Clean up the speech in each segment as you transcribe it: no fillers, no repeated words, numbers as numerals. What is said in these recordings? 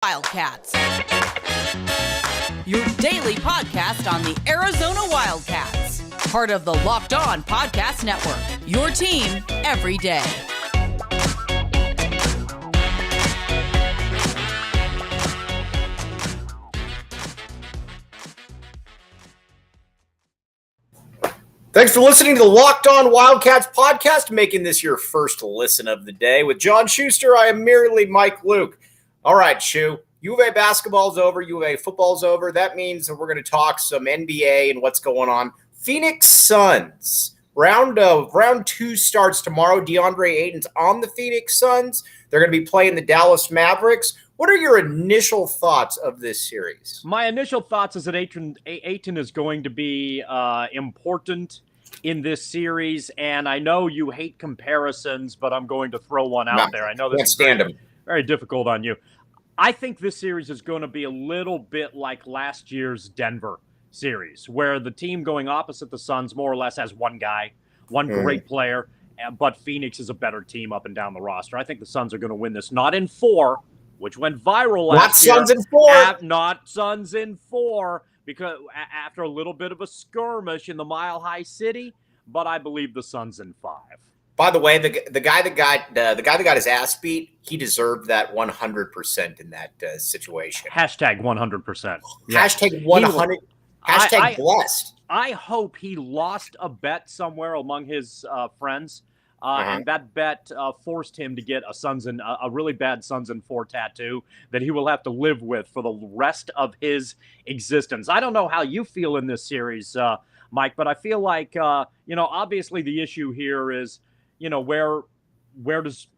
Wildcats, your daily podcast on the Arizona Wildcats, part of the Locked On Podcast Network, your team every day. Thanks for listening to the Locked On Wildcats podcast, making this your first listen of the day. With John Schuster, I am merely Mike Luke. All right, Shu, U of A basketball's over, U of A football's over. That means that we're going to talk some NBA and what's going on. Phoenix Suns. Round 2 starts tomorrow. DeAndre Ayton's on the Phoenix Suns. They're going to be playing the Dallas Mavericks. What are your initial thoughts of this series? My initial thoughts is that Ayton is going to be important in this series, and I know you hate comparisons, but I'm going to throw one out there. I know this is very difficult on you. I think this series is going to be a little bit like last year's Denver series, where the team going opposite the Suns more or less has one guy, one great player, but Phoenix is a better team up and down the roster. I think the Suns are going to win this, not in 4, which went viral last year. Not Suns in 4. Not Suns in 4, because after a little bit of a skirmish in the Mile High City, but I believe the Suns in 5. By the way, the guy that got his ass beat, he deserved that 100% in that situation. Hashtag 100%. Yeah. Hashtag 100. Hashtag blessed. I hope he lost a bet somewhere among his friends, and that bet forced him to get a really bad Suns in 4 tattoo that he will have to live with for the rest of his existence. I don't know how you feel in this series, Mike, but I feel like obviously the issue here is, where does,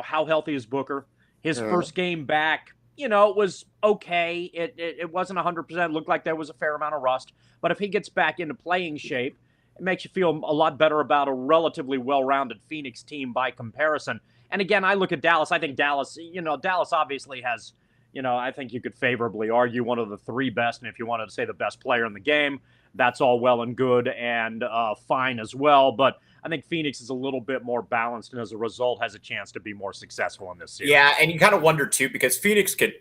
how healthy is Booker? His first game back, it was okay. It wasn't 100%. Looked like there was a fair amount of rust. But if he gets back into playing shape, it makes you feel a lot better about a relatively well-rounded Phoenix team by comparison. And again, I look at Dallas. I think Dallas obviously has, I think you could favorably argue one of the 3 best. And if you wanted to say the best player in the game, that's all well and good and fine as well. But I think Phoenix is a little bit more balanced and as a result has a chance to be more successful in this series. Yeah, and you kind of wonder too, because Phoenix can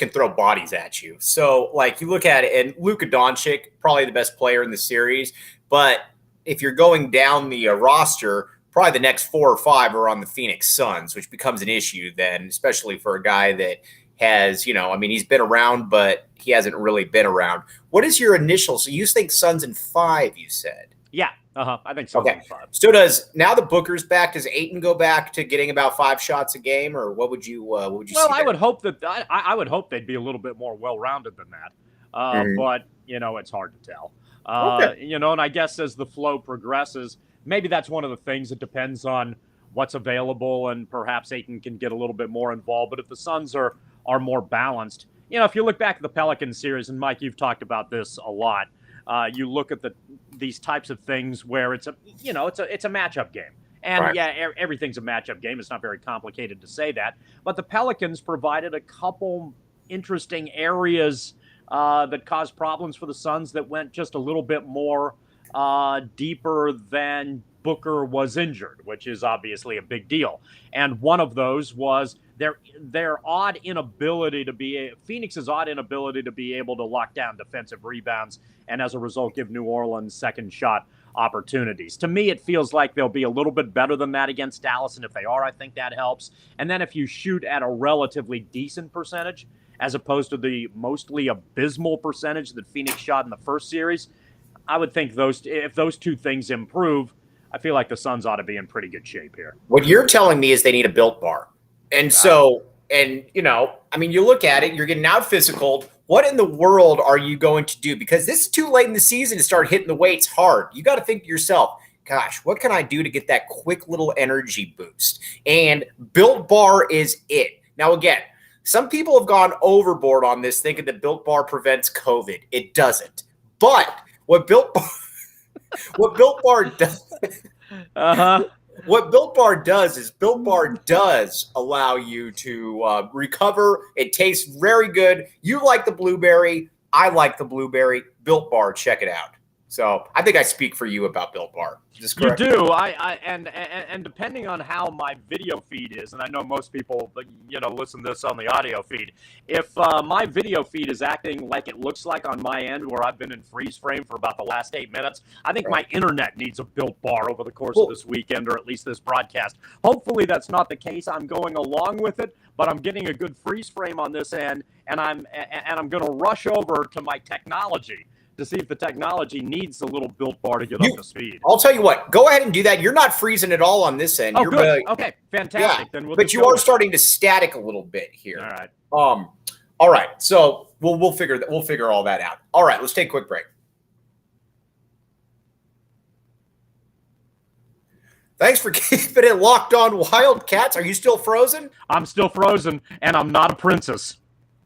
throw bodies at you. So like you look at it, and Luka Doncic, probably the best player in the series. But if you're going down the roster, probably the next 4 or 5 are on the Phoenix Suns, which becomes an issue then, especially for a guy that has, he's been around, but he hasn't really been around. What is your initial? So you think Suns in 5, you said? Yeah. I think so. Okay. So now the Booker's back, does Ayton go back to getting about 5 shots a game, or what would you see? Well, I would hope that I would hope they'd be a little bit more well-rounded than that. But it's hard to tell. And I guess as the flow progresses, maybe that's one of the things that depends on what's available, and perhaps Ayton can get a little bit more involved. But if the Suns are more balanced, if you look back at the Pelicans series, and Mike, you've talked about this a lot. You look at these types of things where it's a matchup game, and everything's a matchup game. It's not very complicated to say that, but the Pelicans provided a couple interesting areas that caused problems for the Suns that went just a little bit more deeper than Booker was injured, which is obviously a big deal. And one of those was Phoenix's odd inability to be able to lock down defensive rebounds and as a result give New Orleans second shot opportunities. To me, it feels like they'll be a little bit better than that against Dallas, and if they are, I think that helps. And then if you shoot at a relatively decent percentage, as opposed to the mostly abysmal percentage that Phoenix shot in the first series, I would think if those 2 things improve, I feel like the Suns ought to be in pretty good shape here. What you're telling me is they need a Built Bar. And so, you look at it, you're getting out physical. What in the world are you going to do? Because this is too late in the season to start hitting the weights hard. You got to think to yourself, gosh, what can I do to get that quick little energy boost? And Built Bar is it. Now, again, some people have gone overboard on this, thinking that Built Bar prevents COVID. It doesn't. But what Built Bar does, what Built Bar does is Built Bar does allow you to recover. It tastes very good. You like the blueberry. I like the blueberry. Built Bar, check it out. So I think I speak for you about Built Bar. Is this correct? You do. And depending on how my video feed is, and I know most people, listen to this on the audio feed. If my video feed is acting like it looks like on my end, where I've been in freeze frame for about the last 8 minutes, I think my internet needs a Built Bar over the course of this weekend, or at least this broadcast. Hopefully that's not the case. I'm going along with it, but I'm getting a good freeze frame on this end, and I'm going to rush over to my technology to see if the technology needs a little Built Bar to get up to speed. I'll tell you what, go ahead and do that. You're not freezing at all on this end. Oh, good. Okay, fantastic. Yeah, then but you are starting to static a little bit here. All right. All right. So we'll figure all that out. All right, let's take a quick break. Thanks for keeping it locked on Wildcats. Are you still frozen? I'm still frozen, and I'm not a princess.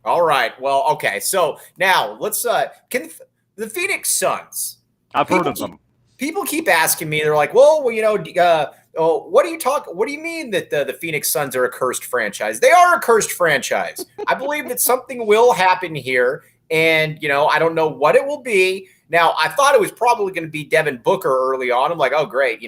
All right. Well, okay. So now let's the Phoenix Suns. I've heard of them. People keep asking me. They're like, "Well, what do you mean that the Phoenix Suns are a cursed franchise?" They are a cursed franchise. I believe that something will happen here, and I don't know what it will be. Now, I thought it was probably going to be Devin Booker early on. I'm like, "Oh, great! He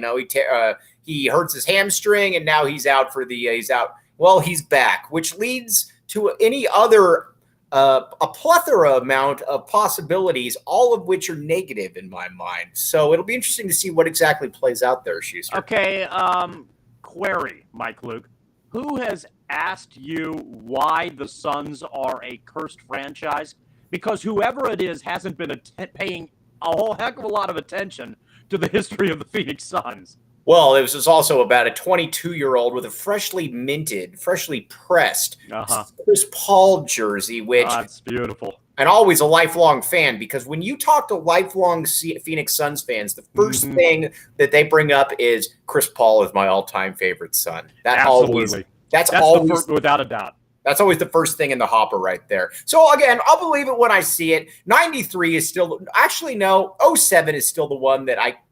hurts his hamstring, and now he's out for the he's out." Well, he's back, which leads to any other. A plethora amount of possibilities, all of which are negative in my mind. So it'll be interesting to see what exactly plays out there, Schuster. Okay, query, Mike Luke. Who has asked you why the Suns are a cursed franchise? Because whoever it is hasn't been paying a whole heck of a lot of attention to the history of the Phoenix Suns. Well, it was also about a 22-year-old with a freshly pressed Chris Paul jersey, which that's beautiful. And always a lifelong fan, because when you talk to lifelong Phoenix Suns fans, the first thing that they bring up is Chris Paul is my all-time favorite Sun. Absolutely. That's always the first, without a doubt. That's always the first thing in the hopper right there. So, again, I'll believe it when I see it. 93 is still – actually, no, 07 is still the one that I –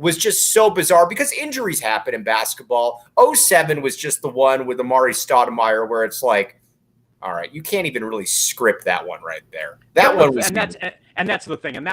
was just so bizarre because injuries happen in basketball. 07 was just the one with Amari Stoudemire where it's like, all right, you can't even really script that one right there. That one was, and that's the thing, and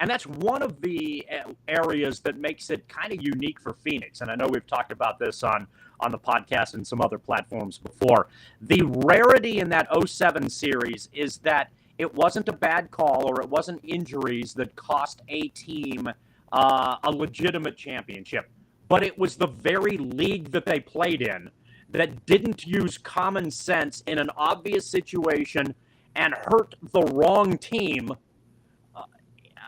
that's one of the areas that makes it kind of unique for Phoenix. And I know we've talked about this on the podcast and some other platforms before. The rarity in that 07 series is that it wasn't a bad call or it wasn't injuries that cost a team a legitimate championship, but it was the very league that they played in that didn't use common sense in an obvious situation and hurt the wrong team,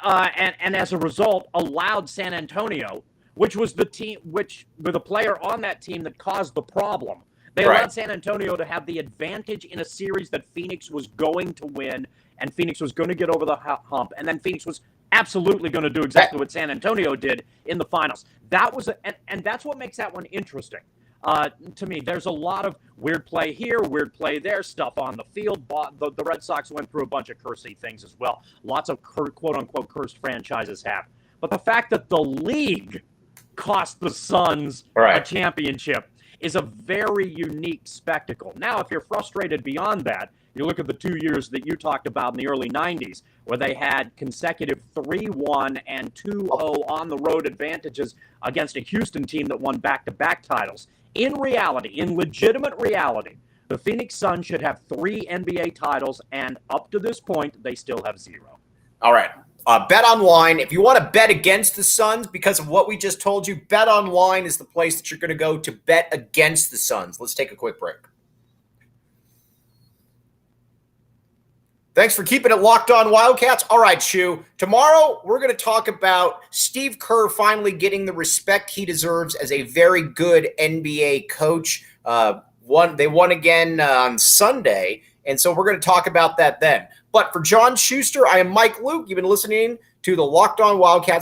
and as a result allowed San Antonio, which was the team, which with a player on that team that caused the problem. They allowed San Antonio to have the advantage in a series that Phoenix was going to win, and Phoenix was going to get over the hump, and then Phoenix was absolutely going to do exactly what San Antonio did in the finals. That was, and that's what makes that one interesting. To me, there's a lot of weird play here, weird play there, stuff on the field. The Red Sox went through a bunch of cursy things as well. Lots of quote-unquote cursed franchises have. But the fact that the league cost the Suns a championship is a very unique spectacle. Now, if you're frustrated beyond that, you look at the 2 years that you talked about in the early 90s, where they had consecutive 3-1 and 2-0 on the road advantages against a Houston team that won back-to-back titles. In reality, in legitimate reality, the Phoenix Suns should have 3 NBA titles, and up to this point, they still have 0. All right. Bet Online. If you want to bet against the Suns because of what we just told you, Bet Online is the place that you're going to go to bet against the Suns. Let's take a quick break. Thanks for keeping it locked on Wildcats. All right, Shu. Tomorrow, we're going to talk about Steve Kerr finally getting the respect he deserves as a very good NBA coach. They won again on Sunday, and so we're going to talk about that then. But for John Schuster, I am Mike Luke. You've been listening to the Locked On Wildcats